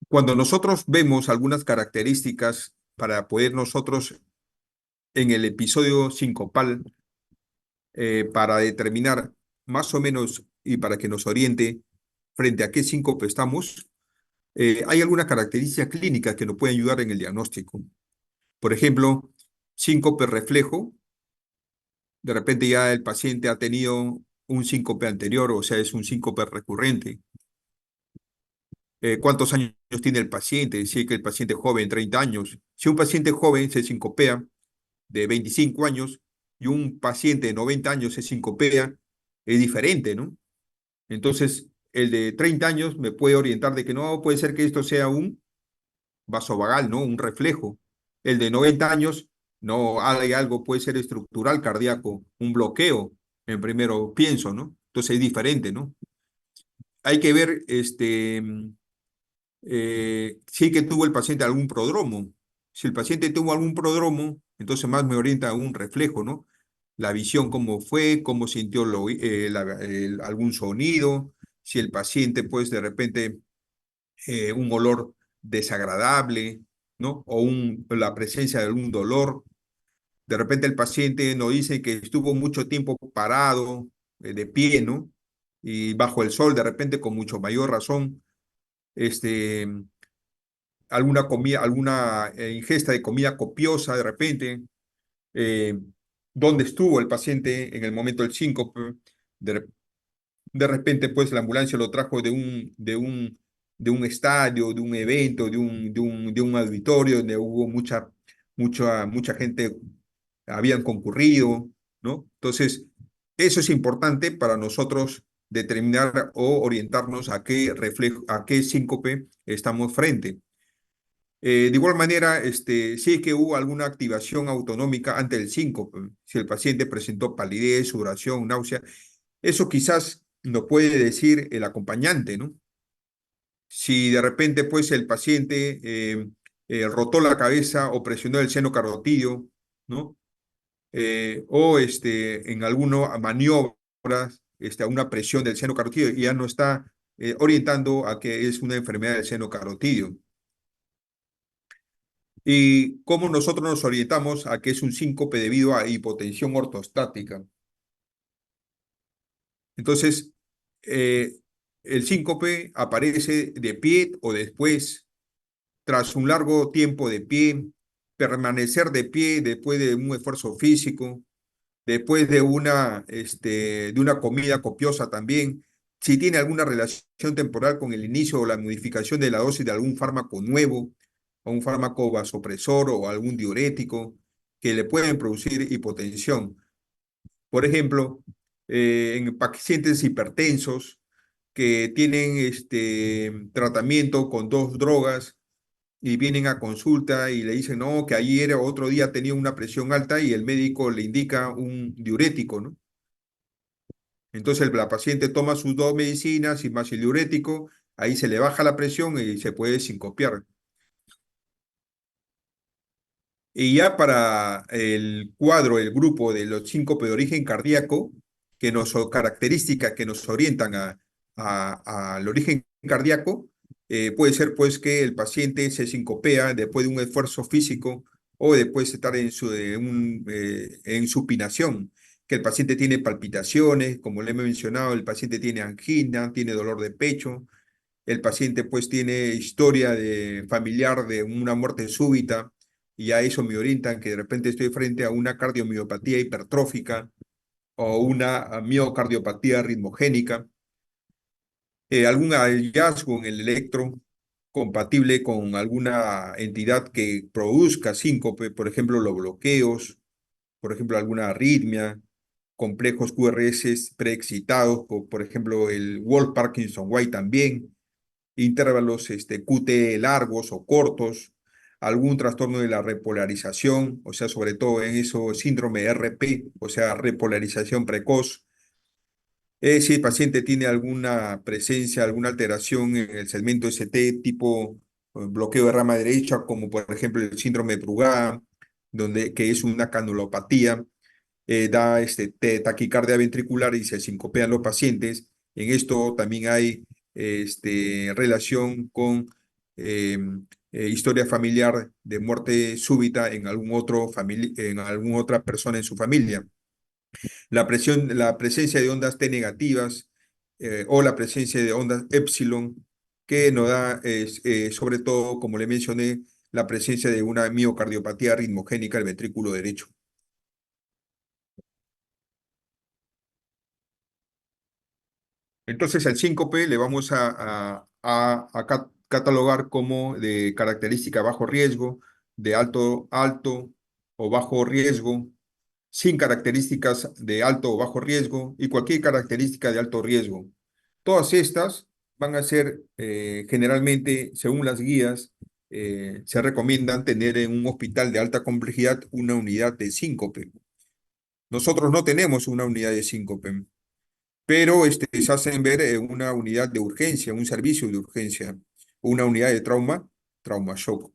Cuando nosotros vemos algunas características para poder nosotros en el episodio sincopal, para determinar más o menos y para que nos oriente frente a qué síncope estamos, hay algunas características clínicas que nos pueden ayudar en el diagnóstico. Por ejemplo, síncope reflejo, de repente ya el paciente ha tenido un síncope anterior, o sea, es un síncope recurrente. ¿Cuántos años tiene el paciente? Si es que el paciente es joven, 30 años. Si un paciente joven se sincopea de 25 años y un paciente de 90 años se sincopea, es diferente, ¿no? Entonces, el de 30 años me puede orientar de que no, puede ser que esto sea un vasovagal, ¿no? Un reflejo. El de 90 años, no, hay algo, puede ser estructural cardíaco, un bloqueo, en primero pienso, ¿no? Entonces es diferente, ¿no? Hay que ver, sí que tuvo el paciente algún prodromo. Si el paciente tuvo algún prodromo, entonces más me orienta a un reflejo, ¿no? La visión, cómo fue, cómo sintió algún sonido, si el paciente, pues, de repente, un olor desagradable, ¿no? O la presencia de algún dolor. De repente el paciente nos dice que estuvo mucho tiempo parado, de pie, ¿no? Y bajo el sol, de repente, con mucho mayor razón, este alguna comida, alguna ingesta de comida copiosa de repente, eh, dónde estuvo el paciente en el momento del síncope, de, de repente pues la ambulancia lo trajo de un estadio, de un evento, de un auditorio donde hubo mucha gente, habían concurrido, ¿no? Entonces, eso es importante para nosotros determinar o orientarnos a qué reflejo, a qué síncope estamos frente. De igual manera, sí es que hubo alguna activación autonómica ante el síncope. Si el paciente presentó palidez, sudoración, náusea, eso quizás nos puede decir el acompañante, ¿no? Si de repente, pues, el paciente rotó la cabeza o presionó el seno carotidio, ¿no? O en algunas maniobras, a una presión del seno carotidio y ya no está orientando a que es una enfermedad del seno carotidio. Y cómo nosotros nos orientamos a que es un síncope debido a hipotensión ortostática. Entonces, eh, el síncope aparece de pie o después, tras un largo tiempo de pie, permanecer de pie después de un esfuerzo físico, después de una comida copiosa también, si tiene alguna relación temporal con el inicio o la modificación de la dosis de algún fármaco nuevo, o un fármaco vasopresor o algún diurético que le pueden producir hipotensión. Por ejemplo, en pacientes hipertensos que tienen tratamiento con dos drogas y vienen a consulta y le dicen, no, que ayer o otro día tenía una presión alta y el médico le indica un diurético, ¿no? Entonces la paciente toma sus dos medicinas y más el diurético, ahí se le baja la presión y se puede sincopiar. Y ya para el cuadro, el grupo de los síncope de origen cardíaco, características que nos orientan al origen cardíaco, puede ser pues que el paciente se sincopea después de un esfuerzo físico o después de estar en supinación, que el paciente tiene palpitaciones, como le he mencionado, el paciente tiene angina, tiene dolor de pecho, el paciente pues tiene historia familiar de una muerte súbita y a eso me orientan que de repente estoy frente a una cardiomiopatía hipertrófica o una miocardiopatía ritmogénica, algún hallazgo en el electro compatible con alguna entidad que produzca síncope, por ejemplo, los bloqueos, por ejemplo, alguna arritmia, complejos QRS preexcitados, por ejemplo el Wolf Parkinson White también, intervalos QT largos o cortos, algún trastorno de la repolarización, o sea, sobre todo en eso, síndrome RP, o sea, repolarización precoz. Si el paciente tiene alguna presencia, alguna alteración en el segmento ST tipo bloqueo de rama derecha, como por ejemplo el síndrome de Brugada, que es una canulopatía, da taquicardia ventricular y se sincopean los pacientes. En esto también hay relación con eh, historia familiar de muerte súbita en en alguna otra persona en su familia. La presencia de ondas T negativas o la presencia de ondas epsilon, que nos da, sobre todo, como le mencioné, la presencia de una miocardiopatía ritmogénica del ventrículo derecho. Entonces, el síncope le vamos a catalogar como de característica bajo riesgo, de alto o bajo riesgo, sin características de alto o bajo riesgo y cualquier característica de alto riesgo. Todas estas van a ser generalmente, según las guías, se recomiendan tener en un hospital de alta complejidad una unidad de síncope. Nosotros no tenemos una unidad de síncope, pero se hacen ver una unidad de urgencia, un servicio de urgencia, una unidad de trauma shock.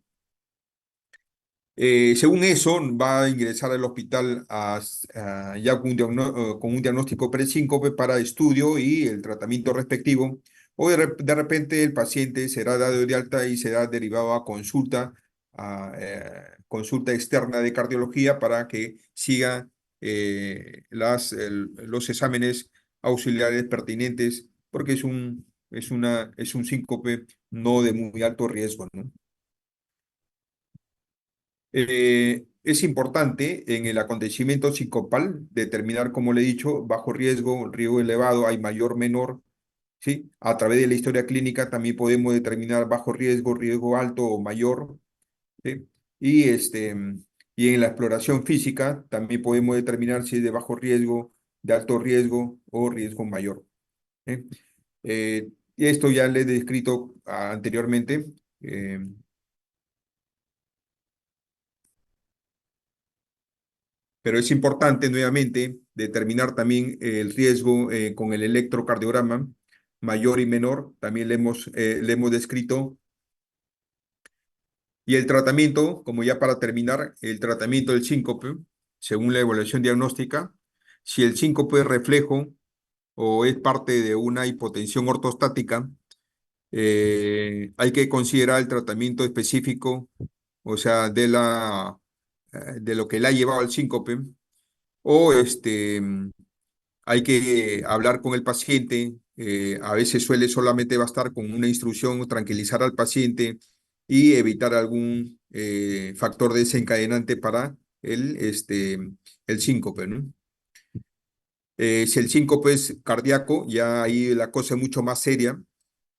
Según eso, va a ingresar al hospital ya con un diagnóstico presíncope para estudio y el tratamiento respectivo, o de repente el paciente será dado de alta y será derivado a consulta externa de cardiología para que siga los exámenes auxiliares pertinentes, porque es un síncope no de muy alto riesgo, ¿no? Es importante en el acontecimiento psicopal determinar, como le he dicho, bajo riesgo, riesgo elevado, hay mayor, menor, ¿sí? A través de la historia clínica también podemos determinar bajo riesgo, riesgo alto o mayor, ¿sí? Y en la exploración física también podemos determinar si es de bajo riesgo, de alto riesgo o riesgo mayor, ¿sí? Y esto ya le he descrito anteriormente. eh, Pero es importante nuevamente determinar también el riesgo con el electrocardiograma mayor y menor, también le hemos descrito. Y el tratamiento, como ya para terminar, el tratamiento del síncope, según la evaluación diagnóstica, si el síncope es reflejo o es parte de una hipotensión ortostática, hay que considerar el tratamiento específico, o sea, de lo que le ha llevado al síncope, o hay que hablar con el paciente, a veces suele solamente bastar con una instrucción, tranquilizar al paciente y evitar algún factor desencadenante para el síncope, ¿no? Si el síncope es cardíaco, ya ahí la cosa es mucho más seria.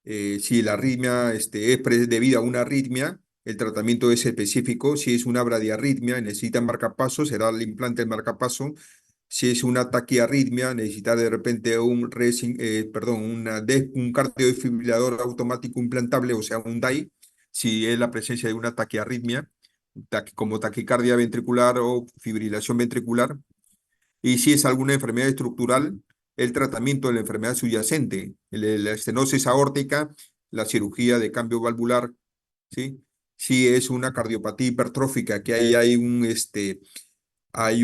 Si la arritmia es debida a una arritmia, el tratamiento es específico. Si es una bradiarritmia, necesita marcapaso, será el implante del marcapaso. Si es una taquiarritmia, necesita de repente un cardiodefibrilador automático implantable, o sea, un DAI, si es la presencia de una taquiarritmia, como taquicardia ventricular o fibrilación ventricular. Y si es alguna enfermedad estructural, el tratamiento de la enfermedad subyacente, la estenosis aórtica, la cirugía de cambio valvular, ¿sí? Si es una cardiopatía hipertrófica, que ahí hay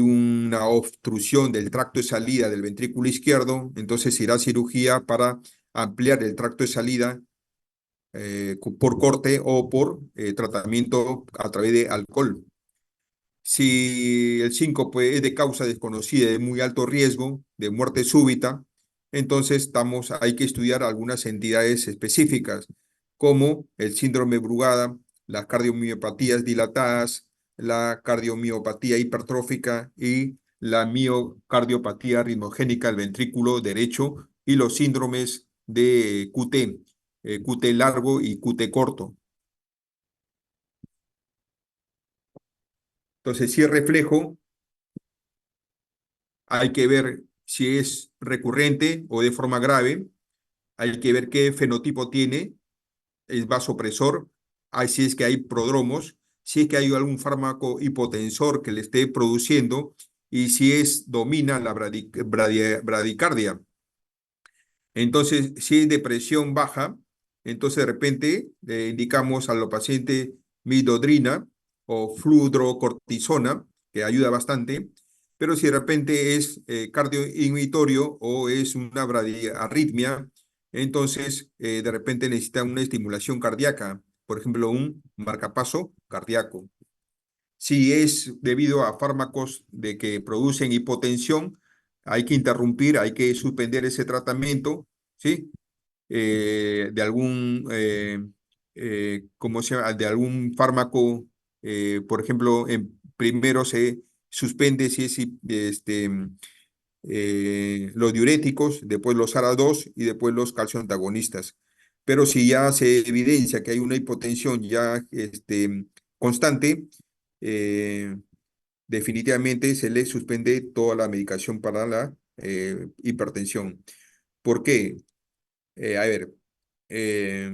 una obstrucción del tracto de salida del ventrículo izquierdo, entonces se irá a cirugía para ampliar el tracto de salida por corte o por tratamiento a través de alcohol. Si el síncope es de causa desconocida, de muy alto riesgo, de muerte súbita, entonces hay que estudiar algunas entidades específicas, como el síndrome Brugada, las cardiomiopatías dilatadas, la cardiomiopatía hipertrófica y la miocardiopatía ritmogénica del ventrículo derecho y los síndromes de QT, QT largo y QT corto. Entonces, si es reflejo, hay que ver Si es recurrente o de forma grave, hay que ver qué fenotipo tiene, es vasopresor, si es que hay prodromos, si es que hay algún fármaco hipotensor que le esté produciendo y si domina la bradicardia. Entonces, si es de presión baja, entonces de repente le indicamos a los pacientes midodrina o fludrocortisona, que ayuda bastante, pero si de repente es cardioinhibitorio o es una bradiarritmia, entonces de repente necesita una estimulación cardíaca, por ejemplo, un marcapaso cardíaco. Si es debido a fármacos de que producen hipotensión, hay que interrumpir, hay que suspender ese tratamiento, ¿sí? De algún, ¿cómo se llama? De algún fármaco, por ejemplo, primero se suspende si es los diuréticos, después los ARA2 y después los calcioantagonistas. Pero si ya se evidencia que hay una hipotensión ya constante, eh, definitivamente se le suspende toda la medicación para la hipertensión. ¿Por qué? A ver, eh,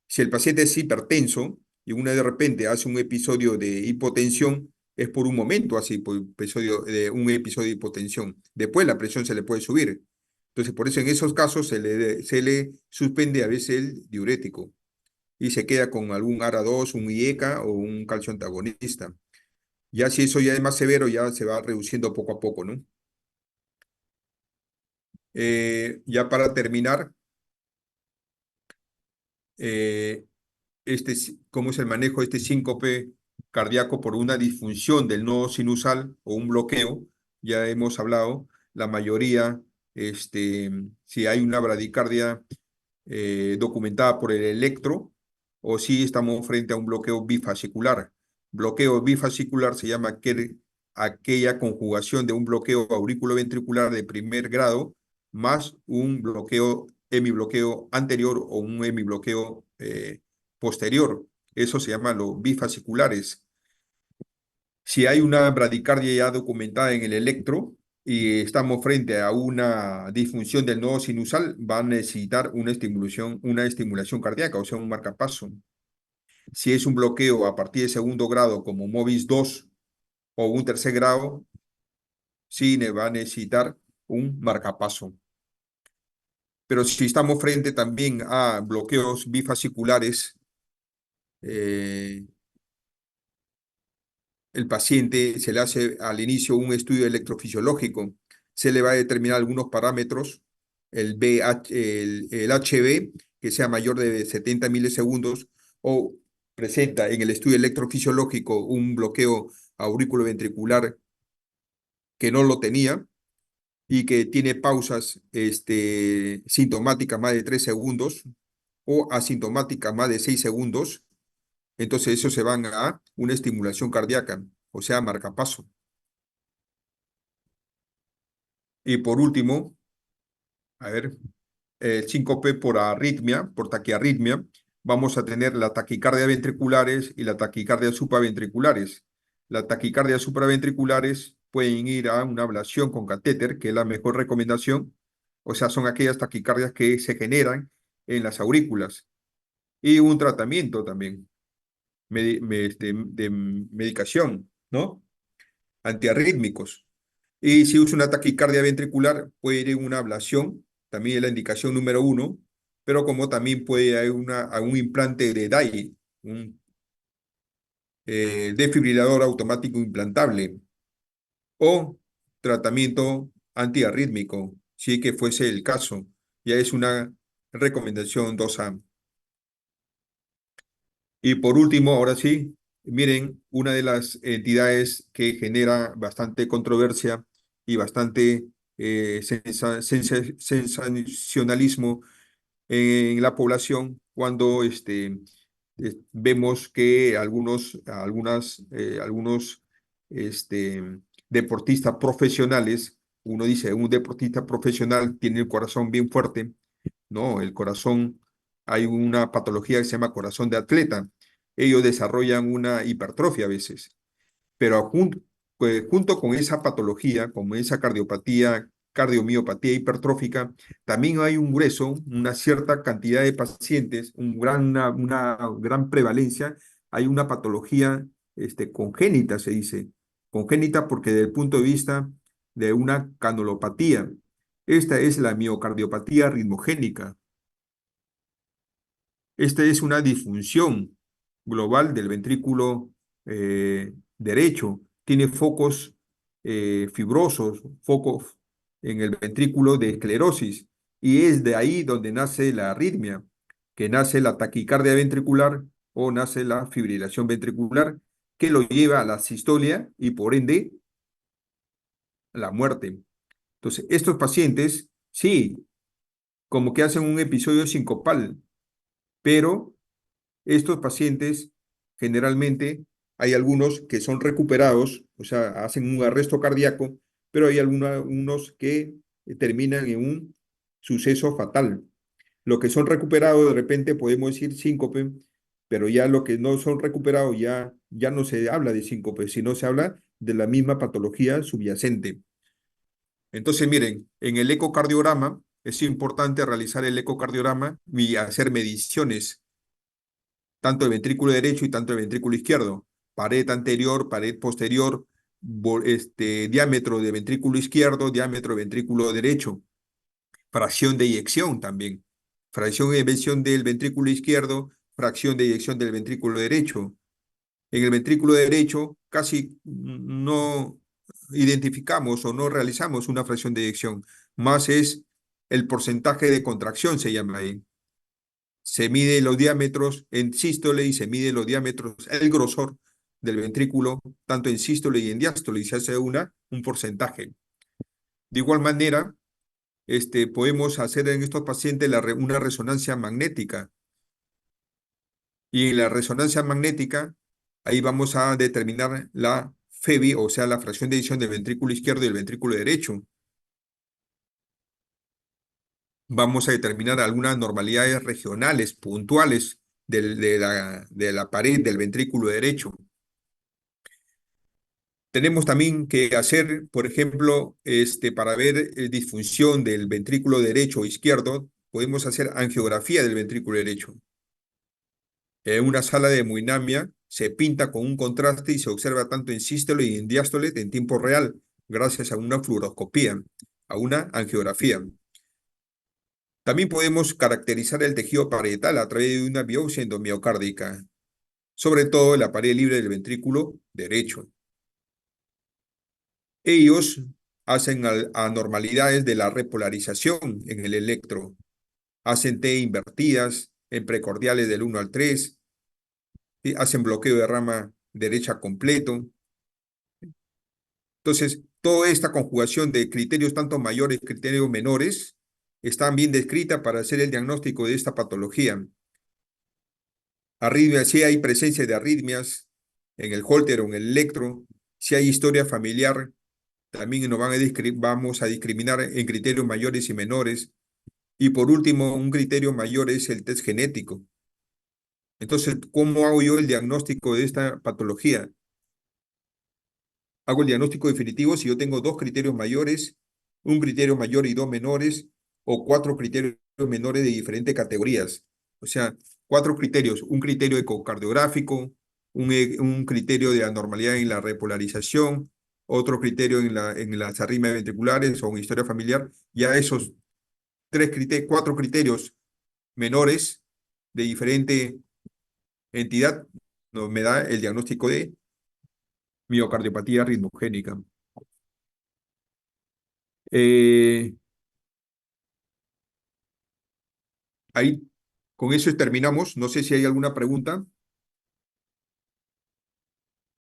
si el paciente es hipertenso y una de repente hace un episodio de hipotensión, es por un momento así, un episodio de hipotensión. Después la presión se le puede subir. Entonces, por eso en esos casos se le suspende a veces el diurético y se queda con algún ARA2, un IECA o un calcio antagonista. Ya si eso ya es más severo, ya se va reduciendo poco a poco, ¿no? Ya para terminar, eh, cómo es el manejo de este síncope cardíaco por una disfunción del nodo sinusal o un bloqueo. Ya hemos hablado, la mayoría, si hay una bradicardia documentada por el electro o si estamos frente a un bloqueo bifascicular. Bloqueo bifascicular se llama aquella conjugación de un bloqueo auriculoventricular de primer grado más un hemibloqueo anterior o un hemibloqueo posterior. Eso se llama los bifasciculares. Si hay una bradicardia ya documentada en el electro y estamos frente a una disfunción del nodo sinusal, va a necesitar una estimulación cardíaca, o sea, un marcapaso. Si es un bloqueo a partir de segundo grado, como MOVIS 2 o un tercer grado, sí va a necesitar un marcapaso. Pero si estamos frente también a bloqueos bifasciculares, eh, el paciente se le hace al inicio un estudio electrofisiológico, se le va a determinar algunos parámetros, el HB, que sea mayor de 70 milisegundos, o presenta en el estudio electrofisiológico un bloqueo auriculoventricular que no lo tenía y que tiene pausas sintomáticas más de 3 segundos o asintomáticas más de 6 segundos, entonces eso se van a una estimulación cardíaca, o sea, marcapaso. Y por último, a ver, el síncope por arritmia, por taquiarritmia, vamos a tener la taquicardia ventriculares y la taquicardia supraventriculares. Las taquicardias supraventriculares pueden ir a una ablación con catéter, que es la mejor recomendación. O sea, son aquellas taquicardias que se generan en las aurículas. Y un tratamiento también de medicación, ¿no? Antiarrítmicos. Y si usa una taquicardia ventricular, puede ir en una ablación, también es la indicación número uno, pero como también puede haber un implante de DAI, un desfibrilador automático implantable, o tratamiento antiarrítmico, si que fuese el caso. Ya es una recomendación 2A. Y por último, ahora sí, miren, una de las entidades que genera bastante controversia y bastante sensacionalismo en la población cuando vemos que algunos este, deportistas profesionales, uno dice, un deportista profesional tiene el corazón bien fuerte. No, el corazón, hay una patología que se llama corazón de atleta. Ellos desarrollan una hipertrofia a veces, pero junto con esa patología, como esa cardiopatía cardiomiopatía hipertrófica, también hay un grueso, una cierta cantidad de pacientes, una gran prevalencia, hay una patología congénita, se dice, congénita porque desde el punto de vista de una canulopatía, esta es la miocardiopatía ritmogénica. Esta es una disfunción global del ventrículo derecho. Tiene focos fibrosos, focos en el ventrículo de esclerosis. Y es de ahí donde nace la arritmia, que nace la taquicardia ventricular o nace la fibrilación ventricular, que lo lleva a la sistolia y por ende a la muerte. Entonces, estos pacientes, sí, como que hacen un episodio sincopal, pero estos pacientes, generalmente, hay algunos que son recuperados, o sea, hacen un arresto cardíaco, pero hay unos que terminan en un suceso fatal. Los que son recuperados, de repente podemos decir síncope, pero ya los que no son recuperados, ya no se habla de síncope, sino se habla de la misma patología subyacente. Entonces, miren, en el ecocardiograma es importante realizar el ecocardiograma y hacer mediciones tanto el ventrículo derecho y tanto el ventrículo izquierdo, pared anterior, pared posterior, diámetro de ventrículo izquierdo, diámetro de ventrículo derecho, fracción de eyección también, fracción de eyección del ventrículo izquierdo, fracción de eyección del ventrículo derecho. En el ventrículo derecho casi no identificamos o no realizamos una fracción de eyección, más es el porcentaje de contracción, se llama ahí. Se mide los diámetros en sístole y se mide los diámetros, el grosor del ventrículo, tanto en sístole y en diástole, y se hace un porcentaje. De igual manera, podemos hacer en estos pacientes una resonancia magnética. Y en la resonancia magnética, ahí vamos a determinar la FEBI, o sea, la fracción de eyección del ventrículo izquierdo y el ventrículo derecho. Vamos a determinar algunas normalidades regionales, puntuales de la pared del ventrículo derecho. Tenemos también que hacer, por ejemplo, para ver disfunción del ventrículo derecho o izquierdo, podemos hacer angiografía del ventrículo derecho. En una sala de hemodinamia se pinta con un contraste y se observa tanto en sístole y en diástole en tiempo real, gracias a una fluoroscopía, a una angiografía. También podemos caracterizar el tejido parietal a través de una biopsia endomiocárdica, sobre todo la pared libre del ventrículo derecho. Ellos hacen anormalidades de la repolarización en el electro, hacen T invertidas en precordiales del 1 al 3, hacen bloqueo de rama derecha completo. Entonces, toda esta conjugación de criterios tanto mayores, criterios menores, están bien descritas para hacer el diagnóstico de esta patología. Arritmias, si hay presencia de arritmias en el Holter o en el electro, si hay historia familiar, también nos vamos a discriminar en criterios mayores y menores. Y por último, un criterio mayor es el test genético. Entonces, ¿cómo hago yo el diagnóstico de esta patología? Hago el diagnóstico definitivo si yo tengo dos criterios mayores, un criterio mayor y dos menores, o cuatro criterios menores de diferentes categorías. O sea, cuatro criterios, un criterio ecocardiográfico, un criterio de anormalidad en la repolarización, otro criterio en las arritmias ventriculares o en historia familiar. Ya esos cuatro criterios menores de diferente entidad me da el diagnóstico de miocardiopatía ritmogénica. Eh, Ahí, con eso terminamos. No sé si hay alguna pregunta.